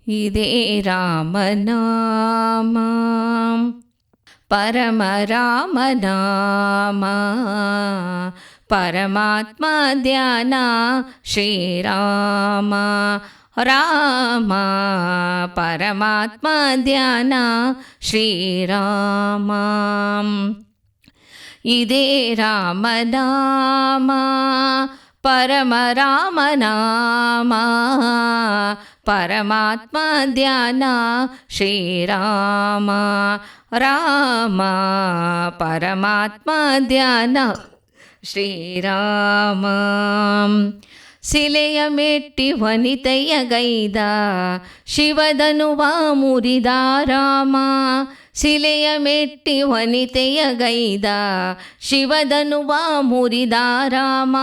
ಇದೇ ರಾಮನಾಮ ಪರಮ ರಾಮನಾಮ ಪರಮಾತ್ಮ ಧ್ಯಾನ ಶ್ರೀರಾಮ ರಾಮ ಪರಮಾತ್ಮ ಧ್ಯಾನ ಶ್ರೀರಾಮ. ಇದೇ ರಾಮನಾಮ ಪರಮ ರಾಮನಾಮ ಪರಮಾತ್ಮ ಧ್ಯಾನ ಶ್ರೀರಾಮ ರಾಮ ಪರಮಾತ್ಮ ಧ್ಯಾನ ಶ್ರೀರಾಮ. ಸಿಲೆಯ ಮೆಟ್ಟಿ ವನಿತೆಯ ಗೈದ ಶಿವಧನುವ ಮುರಿದ ರಾಮ. ಸಿಲೆಯ ಮೆಟ್ಟಿ ವನಿತೆಯ ಗೈದ ಶಿವಧನುವ ಮುರಿದ ರಾಮ.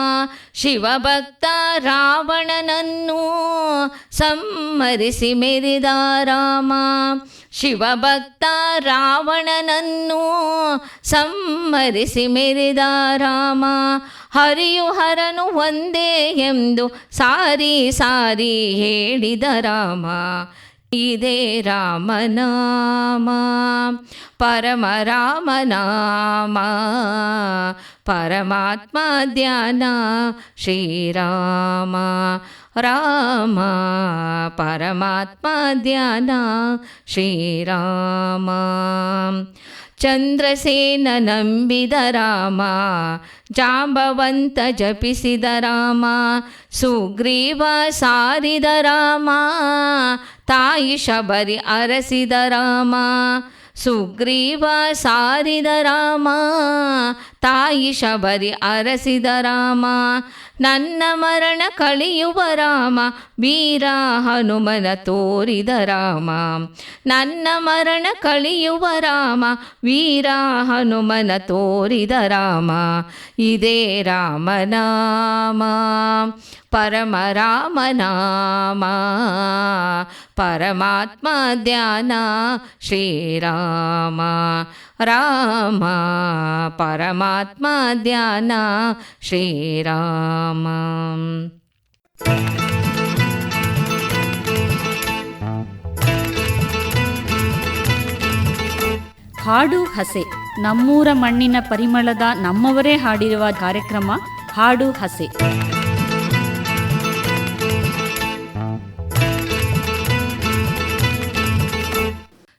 ಶಿವಭಕ್ತ ರಾವಣನನ್ನು ಸಂಹರಿಸಿ ಮೆರೆದ ರಾಮ. ಶಿವಭಕ್ತ ರಾವಣನನ್ನು ಸಂಹರಿಸಿ ಮೆರೆದ ರಾಮ. ಹರಿಯು ಹರನು ಒಂದೇ ಎಂದು ಸಾರಿ ಸಾರಿ ಹೇಳಿದ ರಾಮ. ಇದೇ ರಾಮನಾಮ ಪರಮ ರಾಮನಾಮ ಪರಮಾತ್ಮ ಧ್ಯಾನ ಶ್ರೀರಾಮ ರಾಮ ಪರಮಾತ್ಮ ಧ್ಯಾನ ಶ್ರೀರಾಮ. ಚಂದ್ರಸೇನ ನಂಬಿದ ರಾಮ ಜಾಂಬವಂತ ಜಪಿಸಿದ ರಾಮ. ಸುಗ್ರೀವ ಸಾರಿದ ರಾಮ ತಾಯಿ ಶಬರಿ ಅರಸಿದ ರಾಮ. ಸುಗ್ರೀವ ಸಾರಿದ ರಾಮ ತಾಯಿ ಶಬರಿ ಅರಸಿದ ರಾಮ. ನನ್ನ ಮರಣ ಕಳೆಯುವ ರಾಮ ವೀರ ಹನುಮನ ತೋರಿದ ರಾಮ. ನನ್ನ ಮರಣ ಕಳೆಯುವ ರಾಮ ವೀರ ಹನುಮನ ತೋರಿದ ರಾಮ. ಇದೇ ರಾಮನಾಮ ಪರಮ ರಾಮನಾಮ ಪರಮಾತ್ಮ ಧ್ಯಾನ ಶ್ರೀರಾಮ ರಾಮ ಪರಮಾತ್ಮ ಧ್ಯಾನ ಶ್ರೀರಾಮ. ಹಾಡು ಹಸೆ ನಮ್ಮೂರ ಮಣ್ಣಿನ ಪರಿಮಳದ ನಮ್ಮವರೇ ಹಾಡಿರುವ ಕಾರ್ಯಕ್ರಮ ಹಾಡು ಹಸೆ.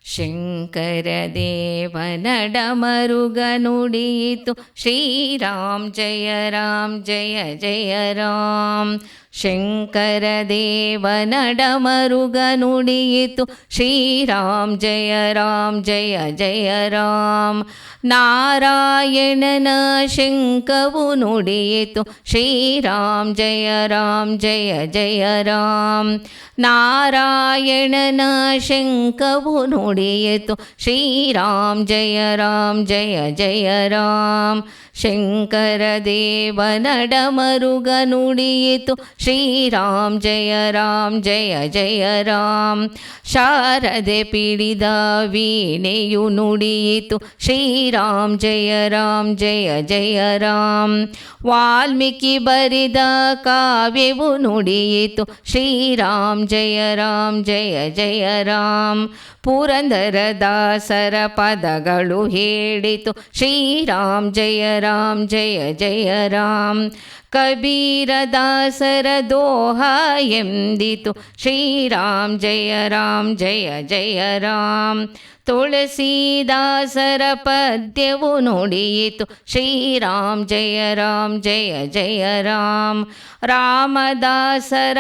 ಶಂಕರ ದೇವನಡ ಮರುಗ ನುಡಿಯಿತು ಶ್ರೀರಾಮ್ ಜಯ ರಾಮ್ ಜಯ ಜಯ ರಾಮ್. ಶಂಕರ ದೇವನಡ ಮರುಗ ನುಡಿಯಿತು ಶ್ರೀರಾಮ್ ಜಯ ರಾಮ್ ಜಯ ಜಯ ರಾಮ್. ನಾರಾಯಣನ ಶಂಖವು ನುಡಿಯಿತು ಶ್ರೀರಾಮ್ ಜಯ ರಾಮ್ ಜಯ ಜಯ ರಾಮ್. ನಾರಾಯಣನ ಶಂಖವು ನುಡಿಯಿತು ಶ್ರೀರಾಮ್ ಜಯ ರಾಮ್ ಜಯ ಜಯ ರಾಮ್. ಶಂಕರ ದೇವನಡ ಮರುಗ ನುಡಿಯಿತು ಶ್ರೀರಾಮ್ ಜಯ ರಾಮ್ ಜಯ ಜಯ ರಾಮ್. ಶಾರದೆ ಪಿಡಿದ ವೀಣೆಯು ನುಡಿಯಿತು ಶ್ರೀರಾಮ್ ಜಯ ರಾಮ್ ಜಯ ಜಯ ರಾಮ್. ವಾಲ್ಮೀಕಿ ಬರಿದ ಕಾವ್ಯವು ನುಡಿಯಿತು ಶ್ರೀರಾಮ್ ಜಯ ರಾಮ್ ಜಯ ಜಯ ರಾಮ್. ಪುರಂದರ ದಾಸರ ಪದಗಳು ಹೇಳಿತು ಶ್ರೀರಾಮ್ ಜಯ ರಾಮ್ ಜಯ ಜಯ ರಾಮ್. ಕಬೀರ ದಾಸರ ದೋಹ ಎಂದಿತು ಶ್ರೀರಾಮ್ ಜಯ ರಾಮ್ ಜಯ ಜಯ ರಾಮ್. ತುಳಸೀದಾಸರ ಪದ್ಯವು ನುಡಿಯಿತು ಶ್ರೀರಾಮ್ ಜಯ ರಾಮ್ ಜಯ ಜಯ ರಾಮ್. ರಾಮದಾಸರ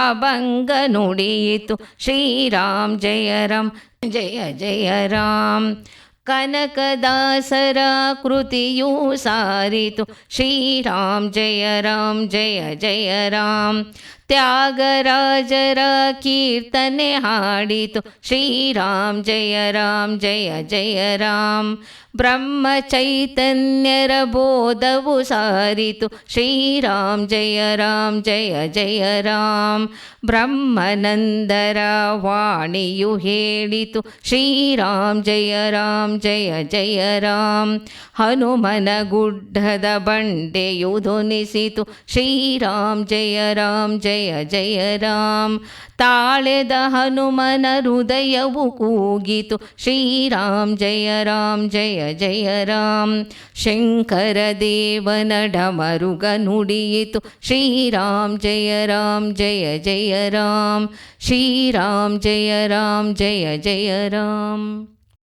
ಅಭಂಗ ನುಡಿಯಿತು ಶ್ರೀರಾಮ್ ಜಯ ರಾಮ್ ಜಯ ಜಯ ರಾಮ್. ಕನಕದಾಸರ ಕೃತಿಯೂ ಸಾರಿತು ಶ್ರೀರಾಮ್ ಜಯ ರಾಮ್ ಜಯ ಜಯ ರಾಮ್. ತ್ಯಾಗರಾಜರ ಕೀರ್ತನೆ ಹಾಡಿತು ಶ್ರೀರಾಮ್ ಜಯ ರಾಮ್ ಜಯ ಜಯ ರಾಮ್. ಬ್ರಹ್ಮ ಚೈತನ್ಯರ ಬೋಧವು ಸಾರಿತು ಶ್ರೀರಾಮ್ ಜಯ ರಾಮ್ ಜಯ ಜಯ ರಾಮ್. ಬ್ರಹ್ಮನಂದರ ವಾಣಿಯು ಹೇಳಿತು ಶ್ರೀರಾಮ್ ಜಯ ರಾಮ್ ಜಯ ಜಯ ರಾಮ್. ಹನುಮನ ಗುಡ್ಡದ ಬಂಡೆಯು ಧ್ವನಿಸಿತು ಶ್ರೀರಾಮ್ ಜಯ ರಾಮ್ ಜಯ ಜಯ ಜಯ ರಾಮ್. ತಾಳೆದ ಹನುಮನ ಹೃದಯವು ಕೂಗಿತು ಶ್ರೀರಾಮ್ ಜಯ ರಾಮ್ ಜಯ ಜಯ ರಾಮ್. ಶಂಕರ ದೇವನ ಡಮರುಗ ನುಡಿಯಿತು ಶ್ರೀರಾಮ್ ಜಯ ರಾಮ್ ಜಯ ಜಯ ರಾಮ್. ಶ್ರೀರಾಮ್ ಜಯ ರಾಮ್ ಜಯ ಜಯ ರಾಮ್.